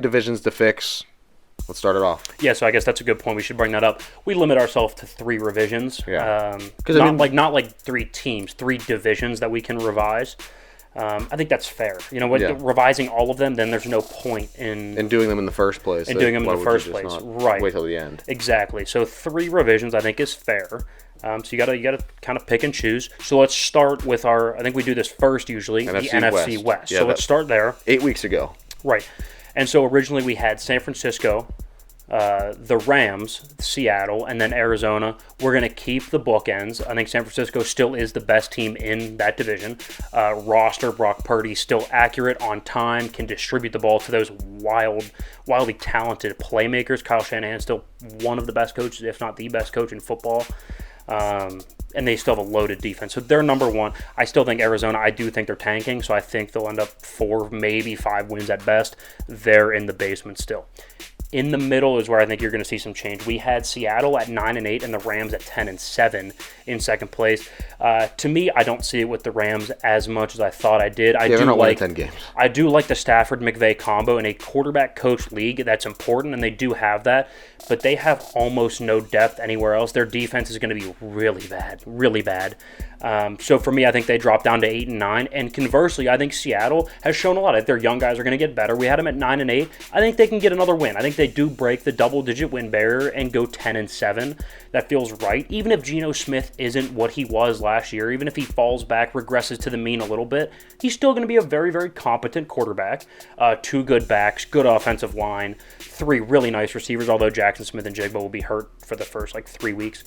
divisions to fix. Let's start it off. Yeah, so I guess that's a good point. We should bring that up. We limit ourselves to 3 revisions. Yeah. Not like 3 teams, 3 divisions that we can revise. I think that's fair. Revising all of them, then there's no point in doing them in the first place. Right. Wait till the end. Exactly. So 3 revisions, I think, is fair. So you gotta kind of pick and choose. So let's start with I think we do this first usually, the NFC West. Yeah, so let's start there. 8 weeks ago. Right. And so originally we had San Francisco, the Rams, Seattle, and then Arizona. We're going to keep the bookends. I think San Francisco still is the best team in that division. Roster, Brock Purdy, still accurate, on time, can distribute the ball to those wildly talented playmakers. Kyle Shanahan is still one of the best coaches, if not the best coach in football. And they still have a loaded defense. So they're number 1. I still think Arizona, I do think they're tanking, so I think they'll end up 4, maybe 5 wins at best. They're in the basement still. In the middle is where I think you're going to see some change. We had Seattle at 9-8 and the Rams at 10-7 in second place. To me, I don't see it with the Rams as much as I thought I did. They're not winning 10 games. I do like the Stafford-McVay combo in a quarterback-coach league. That's important, and they do have that. But they have almost no depth anywhere else. Their defense is going to be really bad, really bad. So for me, I think they drop down to 8-9. And conversely, I think Seattle has shown a lot. If their young guys are going to get better, we had them at 9-8. I think they can get another win. I think they do break the double-digit win barrier and go 10-7. That feels right. Even if Geno Smith isn't what he was last year, even if he falls back, regresses to the mean a little bit, he's still going to be a very, very competent quarterback. 2 good backs, good offensive line, 3 really nice receivers, although Jackson Smith and Jigba will be hurt for the first 3 weeks.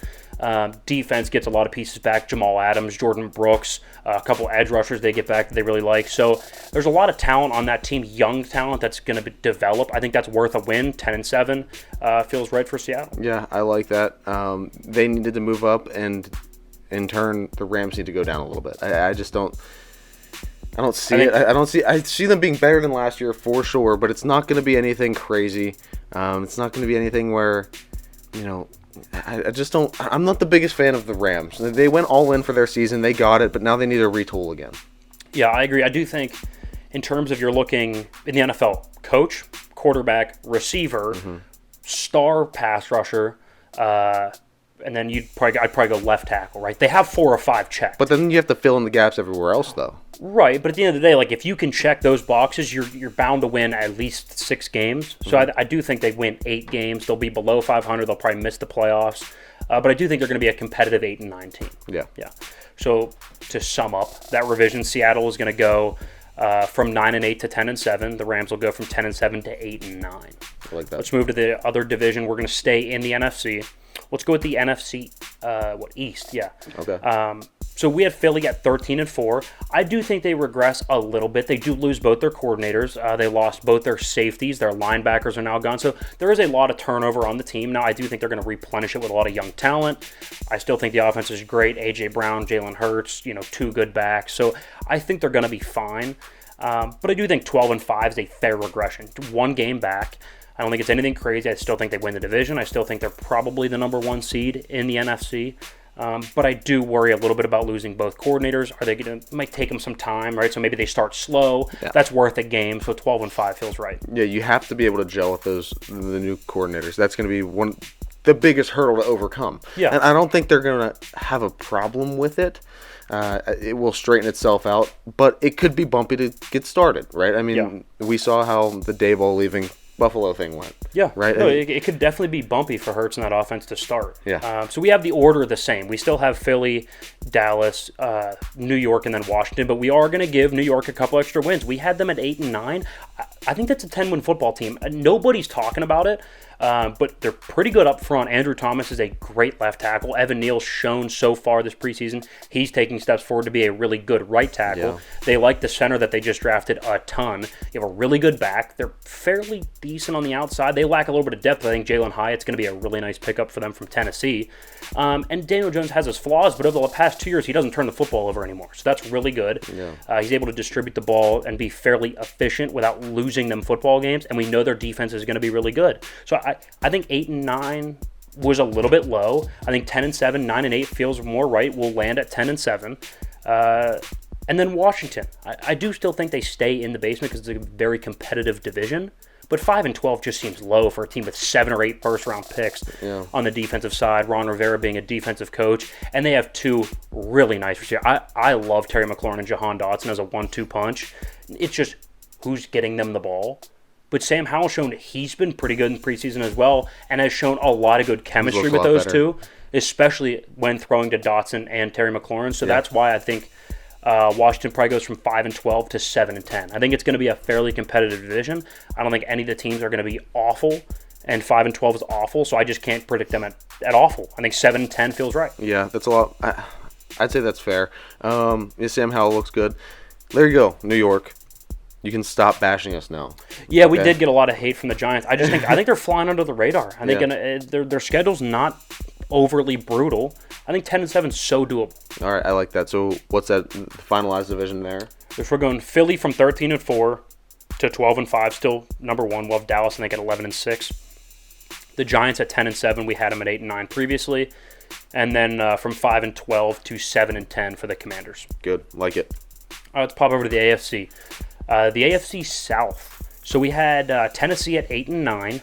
Defense gets a lot of pieces back. Jamal Adams, Jordan Brooks, a couple edge rushers they get back that they really like. So there's a lot of talent on that team, young talent that's going to develop. I think that's worth a win. 10-7 feels right for Seattle. Yeah, I like that. They needed to move up, and in turn, the Rams need to go down a little bit. I just don't. I don't see it. I see them being better than last year for sure, but it's not going to be anything crazy. It's not going to be anything where, I just don't. I'm not the biggest fan of the Rams. They went all in for their season. They got it, but now they need to retool again. Yeah, I agree. I do think in terms of you're looking in the NFL, coach, quarterback, receiver, star pass rusher, and then I'd probably go left tackle, right? They have 4 or 5 checks. But then you have to fill in the gaps everywhere else, though. Right, but at the end of the day, if you can check those boxes, you're bound to win at least 6 games. So I do think they win 8 games. They'll be below 500. They'll probably miss the playoffs. But I do think they're going to be a competitive 8-9 team. Yeah. So to sum up that revision, Seattle is going to go from 9-8 to 10-7. The Rams will go from 10-7 to 8-9. I like that. Let's move to the other division. We're going to stay in the NFC. Let's go with the NFC East. Yeah. Okay. So we had Philly at 13-4. I do think they regress a little bit. They do lose both their coordinators. They lost both their safeties. Their linebackers are now gone. So there is a lot of turnover on the team. Now I do think they're going to replenish it with a lot of young talent. I still think the offense is great. A.J. Brown, Jalen Hurts, 2 good backs. So I think they're going to be fine. But I do think 12-5 is a fair regression. 1 game back. I don't think it's anything crazy. I still think they win the division. I still think they're probably the number 1 seed in the NFC. But I do worry a little bit about losing both coordinators. Might take them some time, right? So maybe they start slow. Yeah. That's worth a game. So 12-5 feels right. Yeah, you have to be able to gel with the new coordinators. That's going to be the biggest hurdle to overcome. Yeah. And I don't think they're going to have a problem with it. It will straighten itself out, but it could be bumpy to get started, right? I mean, We saw how the Daboll leaving Buffalo thing went. Yeah, right. No, it could definitely be bumpy for Hurts in that offense to start. Yeah. So we have the order the same. We still have Philly, Dallas, New York, and then Washington. But we are going to give New York a couple extra wins. We had them at 8-9. I think that's a 10-win football team. Nobody's talking about it. But they're pretty good up front. Andrew Thomas is a great left tackle. Evan Neal's shown so far this preseason he's taking steps forward to be a really good right tackle. Yeah. They like the center that they just drafted a ton. You have a really good back. They're fairly decent on the outside. They lack a little bit of depth. I think Jalen Hyatt's going to be a really nice pickup for them from Tennessee. And Daniel Jones has his flaws, but over the past 2 years, he doesn't turn the football over anymore. So that's really good. Yeah. He's able to distribute the ball and be fairly efficient without losing them football games. And we know their defense is going to be really good. So I think 8-9 was a little bit low. I think 10-7, 9-8 feels more right. We'll land at 10-7. And then Washington. I do still think they stay in the basement because it's a very competitive division. But 5-12 just seems low for a team with 7 or 8 first-round picks on the defensive side. Ron Rivera being a defensive coach, and they have 2 really nice receivers. I love Terry McLaurin and Jahan Dotson as a 1-2 punch. It's just who's getting them the ball. But Sam Howell's shown he's been pretty good in preseason as well, and has shown a lot of good chemistry with those two, especially when throwing to Dotson and Terry McLaurin. So that's why I think Washington probably goes from 5-12 to 7-10. I think it's going to be a fairly competitive division. I don't think any of the teams are going to be awful, and 5-12 is awful. So I just can't predict them at awful. I think 7-10 feels right. Yeah, that's a lot. I'd say that's fair. Sam Howell looks good. There you go, New York. You can stop bashing us now. Yeah, we did get a lot of hate from the Giants. I think they're flying under the radar. I think their schedule's not overly brutal. I think 10-7 is so doable. All right, I like that. So what's that finalized division there? If we're going Philly from 13-4 to 12-5, still number 1. We'll have Dallas, and they get 11-6. The Giants at 10-7. We had them at 8-9 previously, and then from 5-12 to 7-10 for the Commanders. Good, like it. All right, let's pop over to the AFC. The AFC South. So we had Tennessee at 8-9.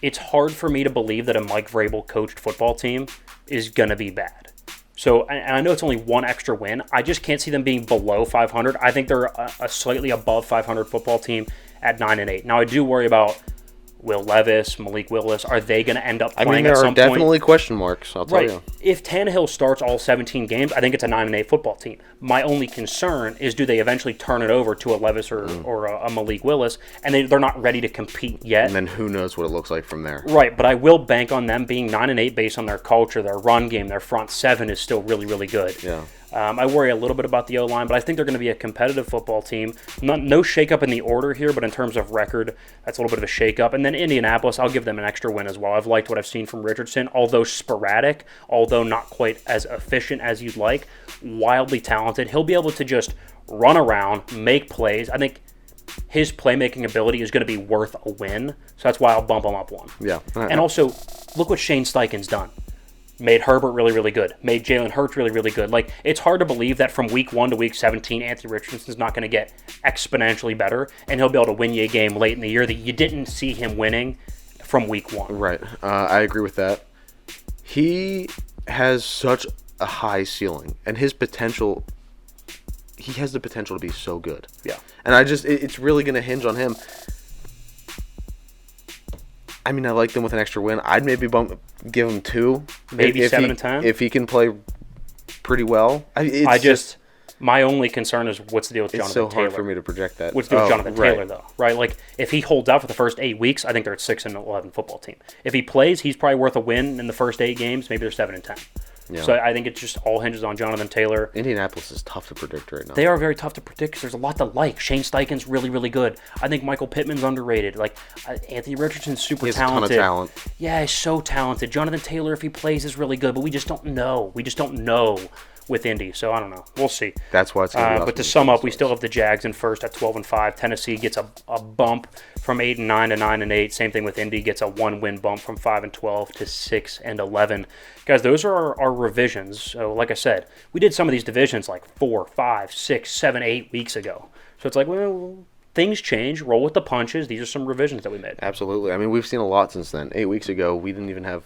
It's hard for me to believe that a Mike Vrabel coached football team is going to be bad. So, and I know it's only 1 extra win. I just can't see them being below 500. I think they're a slightly above 500 football team at 9-8. Now, I do worry about Will Levis, Malik Willis. Are they going to end up playing at some point? There are definitely question marks, I'll tell you. If Tannehill starts all 17 games, I think it's a 9-8 football team. My only concern is, do they eventually turn it over to a Levis or a Malik Willis, and they're not ready to compete yet. And then who knows what it looks like from there. Right, but I will bank on them being 9-8 based on their culture. Their run game, their front 7 is still really, really good. Yeah. I worry a little bit about the O-line, but I think they're going to be a competitive football team. No shakeup in the order here, but in terms of record, that's a little bit of a shakeup. And then Indianapolis, I'll give them an extra win as well. I've liked what I've seen from Richardson, although sporadic, although not quite as efficient as you'd like, wildly talented. He'll be able to just run around, make plays. I think his playmaking ability is going to be worth a win, so that's why I'll bump him up 1. Yeah. And also, look what Shane Steichen's done. Made Herbert really, really good. Made Jalen Hurts really, really good. Like, it's hard to believe that from week 1 to week 17, Anthony Richardson's not going to get exponentially better, and he'll be able to win you a game late in the year that you didn't see him winning from week 1. Right. I agree with that. He has such a high ceiling, and his potential, he has the potential to be so good. Yeah. And it's really going to hinge on him. I mean, I like them with an extra win. I'd maybe give him 2. Maybe 7-10? If he can play pretty well. My only concern is what's the deal with Jonathan Taylor. It's so hard for me to project that. What's the deal with Jonathan Taylor, though? Right? Like, if he holds out for the first 8 weeks, I think they're at 6-11 football team. If he plays, he's probably worth a win in the first 8 games. Maybe they're 7-10. Yeah. So I think it just all hinges on Jonathan Taylor. Indianapolis is tough to predict right now. They are very tough to predict because there's a lot to like. Shane Steichen's really, really good. I think Michael Pittman's underrated. Like, Anthony Richardson's super talented. He has a ton of talent. Yeah, he's so talented. Jonathan Taylor, if he plays, is really good, but we just don't know. We just don't know with Indy, so I don't know. We'll see. That's why it's going to be But to sum up, we still have the Jags in first at 12-5. Tennessee gets a bump from 8-9 to 9-8. Same thing with Indy, gets a 1-win bump from 5-12 to 6-11. Guys, those are our revisions. So, like I said, we did some of these divisions like 4, 5, 6, 7, 8 weeks ago. So it's like, well, things change. Roll with the punches. These are some revisions that we made. Absolutely. I mean, we've seen a lot since then. 8 weeks ago, we didn't even have